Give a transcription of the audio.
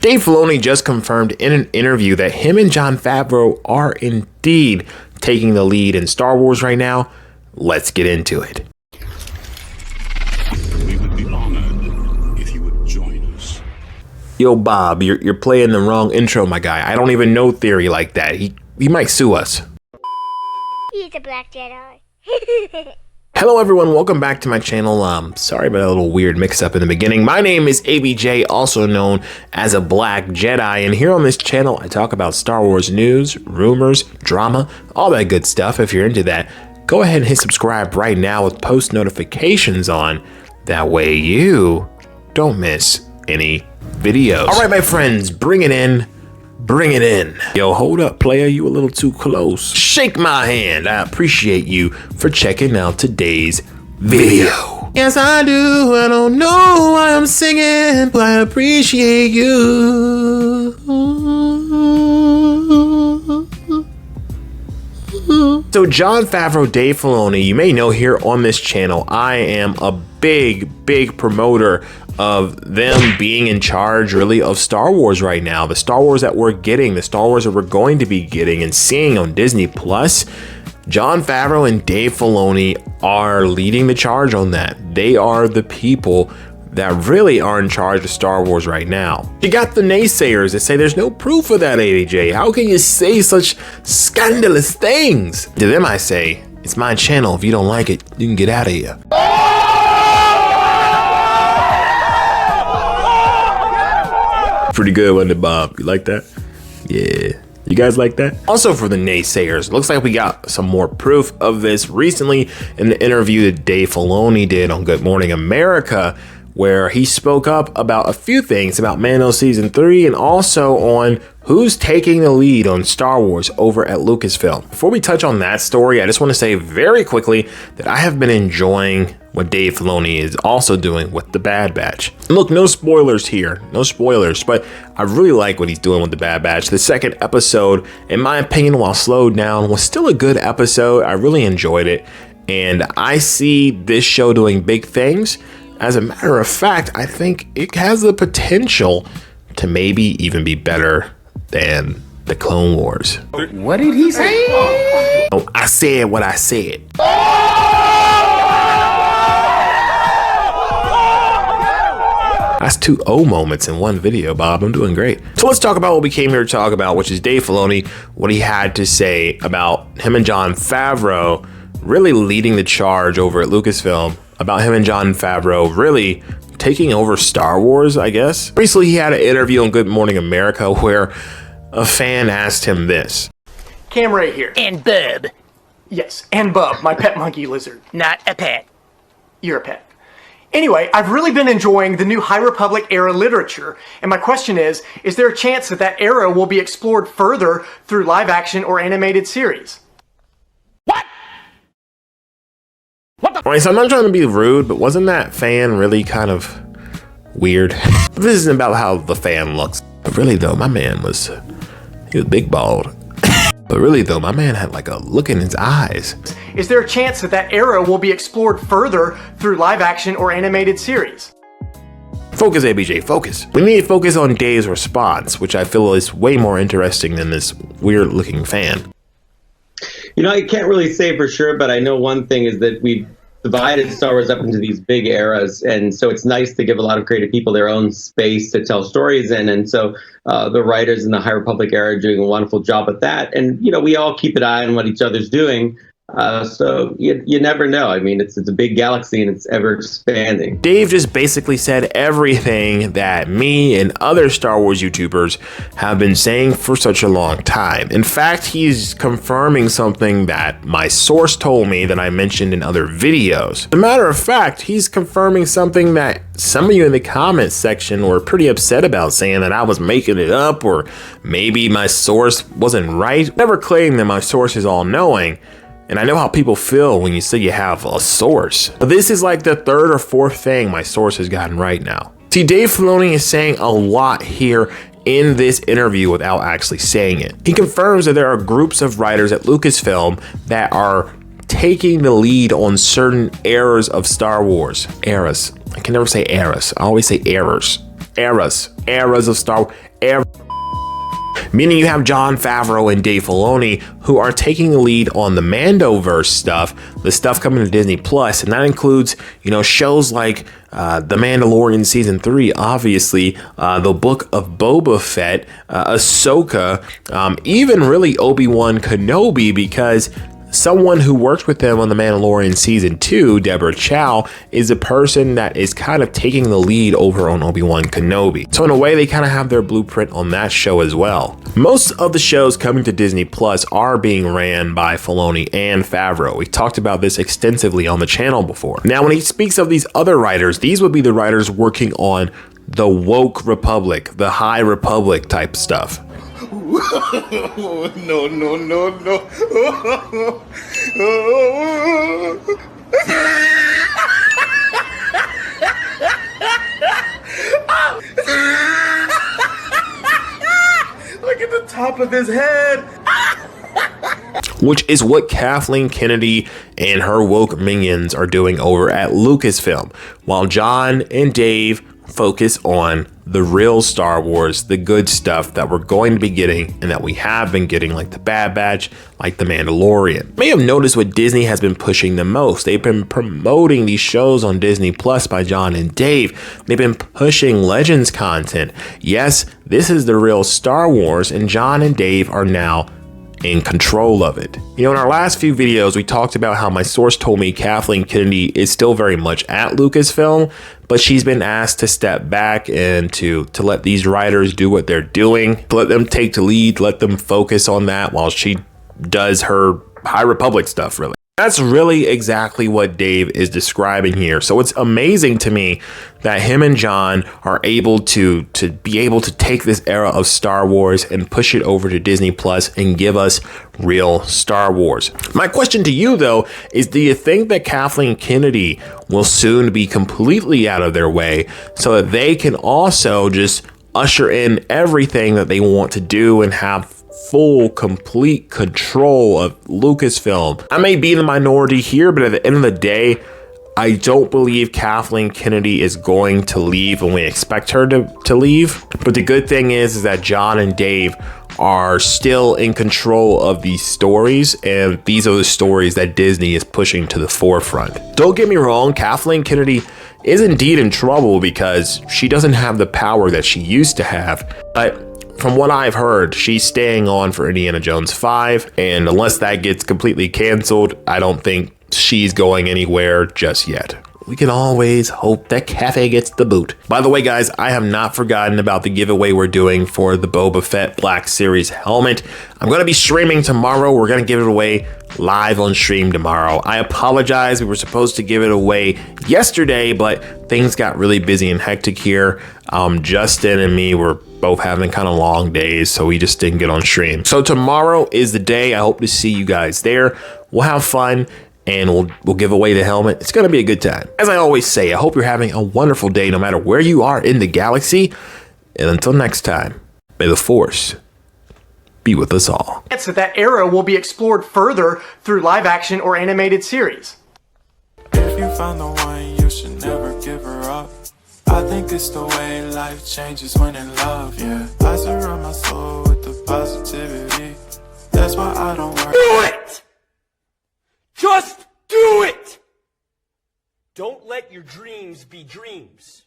Dave Filoni just confirmed in an interview that him and Jon Favreau are indeed taking the lead in Star Wars right now. Let's get into it. We would be honored if you would join us. Yo, Bob, you're playing the wrong intro, my guy. I don't even know theory like that. He might sue us. He's a Black Jedi. Hello everyone, welcome back to my channel. Sorry about a little weird mix-up in the beginning. My name is ABJ, also known as A Black Jedi, and here on this channel I talk about Star Wars news, rumors, drama, all that good stuff. If you're into that, go ahead and hit subscribe right now with post notifications on. That way you don't miss any videos. All right, my friends, bring it in. Bring it in. Yo, hold up, player. You a little too close. Shake my hand. I appreciate you for checking out today's video. Yes, I do. I don't know why I'm singing, but I appreciate you. So Jon Favreau, Dave Filoni, you may know here on this channel, I am a big promoter of them being in charge really of Star Wars right now. The Star Wars that we're getting, the Star Wars that we're going to be getting and seeing on Disney Plus, Jon Favreau and Dave Filoni are leading the charge on that. They are the people that really are in charge of Star Wars right now. You got the naysayers that say there's no proof of that, AJ. How can you say such scandalous things? To them I say, it's my channel. If you don't like it, you can get out of here. Pretty good, wasn't it, Bob? You like that? Yeah. You guys like that? Also for the naysayers, looks like we got some more proof of this recently in the interview that Dave Filoni did on Good Morning America, where he spoke up about a few things about Mando Season 3 and also on who's taking the lead on Star Wars over at Lucasfilm. Before we touch on that story, I just want to say very quickly that I have been enjoying what Dave Filoni is also doing with The Bad Batch. And look, no spoilers here, no spoilers, but I really like what he's doing with The Bad Batch. The second episode, in my opinion, while slowed down, was still a good episode. I really enjoyed it, and I see this show doing big things. As a matter of fact, I think it has the potential to maybe even be better than the Clone Wars. What did he say? Oh, I said what I said. That's two O moments in one video, Bob. I'm doing great. So let's talk about what we came here to talk about, which is Dave Filoni, what he had to say about him and Jon Favreau really leading the charge over at Lucasfilm, about him and Jon Favreau really taking over Star Wars, I guess. Recently, he had an interview on Good Morning America where a fan asked him this. Cam right here. And Bub. Yes, and Bub, my pet monkey lizard. Not a pet. You're a pet. Anyway, I've really been enjoying the new High Republic era literature, and my question is there a chance that that era will be explored further through live action or animated series? Alright, so I'm not trying to be rude, but wasn't that fan really kind of weird? This isn't about how the fan looks. But really though, my man was big bald. But really though, my man had like a look in his eyes. Is there a chance that that era will be explored further through live action or animated series? Focus, ABJ, focus. We need to focus on Dave's response, which I feel is way more interesting than this weird looking fan. You know, I can't really say for sure, but I know one thing is that we've divided Star Wars up into these big eras, and so it's nice to give a lot of creative people their own space to tell stories in, and so the writers in the High Republic era are doing a wonderful job at that, and you know, we all keep an eye on what each other's doing, so you never know. I mean, it's a big galaxy and it's ever expanding. Dave just basically said everything that me and other Star Wars YouTubers have been saying for such a long time. In fact, he's confirming something that my source told me that I mentioned in other videos. As a matter of fact, he's confirming something that some of you in the comments section were pretty upset about, saying that I was making it up or maybe my source wasn't right. Never claim that my source is all knowing. And I know how people feel when you say you have a source. But this is like the third or fourth thing my source has gotten right now. See, Dave Filoni is saying a lot here in this interview without actually saying it. He confirms that there are groups of writers at Lucasfilm that are taking the lead on certain eras of Star Wars. Eras. I can never say eras. I always say errors. eras of Star Wars, meaning you have Jon Favreau and Dave Filoni who are taking the lead on the Mandoverse stuff, the stuff coming to Disney Plus, and that includes, you know, shows like The Mandalorian Season 3, obviously, the Book of Boba Fett, Ahsoka, even really Obi-Wan Kenobi, because someone who worked with them on The Mandalorian Season 2, Deborah Chow, is a person that is kind of taking the lead over on Obi-Wan Kenobi. So in a way, they kind of have their blueprint on that show as well. Most of the shows coming to Disney Plus are being ran by Filoni and Favreau. We talked about this extensively on the channel before. Now, when he speaks of these other writers, these would be the writers working on the woke republic, the high republic type stuff. No, no, no, no. Look at the top of his head. Which is what Kathleen Kennedy and her woke minions are doing over at Lucasfilm, while Jon and Dave focus on the real Star Wars, the good stuff that we're going to be getting and that we have been getting, like the Bad Batch, like the Mandalorian. You may have noticed what Disney has been pushing the most. They've been promoting these shows on Disney Plus by Jon and Dave. They've been pushing Legends content. Yes, this is the real Star Wars, and Jon and Dave are now in control of it. You know, in our last few videos, we talked about how my source told me Kathleen Kennedy is still very much at Lucasfilm, but she's been asked to step back and to let these writers do what they're doing, to let them take the lead, let them focus on that while she does her High Republic stuff, really. That's really exactly what Dave is describing here. So it's amazing to me that him and Jon are able to take this era of Star Wars and push it over to Disney Plus and give us real Star Wars. My question to you, though, is do you think that Kathleen Kennedy will soon be completely out of their way so that they can also just usher in everything that they want to do and have full, complete control of Lucasfilm? I may be in the minority here, but at the end of the day, I don't believe Kathleen Kennedy is going to leave when we expect her to leave. But the good thing is that Jon and Dave are still in control of these stories, and these are the stories that Disney is pushing to the forefront. Don't get me wrong, Kathleen Kennedy is indeed in trouble because she doesn't have the power that she used to have, but from what I've heard, she's staying on for Indiana Jones 5, and unless that gets completely canceled, I don't think she's going anywhere just yet. We can always hope that Cathay gets the boot. By the way, guys, I have not forgotten about the giveaway we're doing for the Boba Fett Black Series helmet. I'm going to be streaming tomorrow. We're going to give it away live on stream tomorrow. I apologize. We were supposed to give it away yesterday, but things got really busy and hectic here. Justin and me were both having kind of long days, so we just didn't get on stream. So tomorrow is the day. I hope to see you guys there. We'll have fun, and we'll give away the helmet. It's going to be a good time. As I always say, I hope you're having a wonderful day no matter where you are in the galaxy. And until next time, may the Force be with us all. That era will be explored further through live action or animated series. If you found the one, you should never give her up. I think it's the way life changes when in love, yeah. I surround my soul with the positivity. That's why I don't worry. Do it! Just do it! Don't let your dreams be dreams.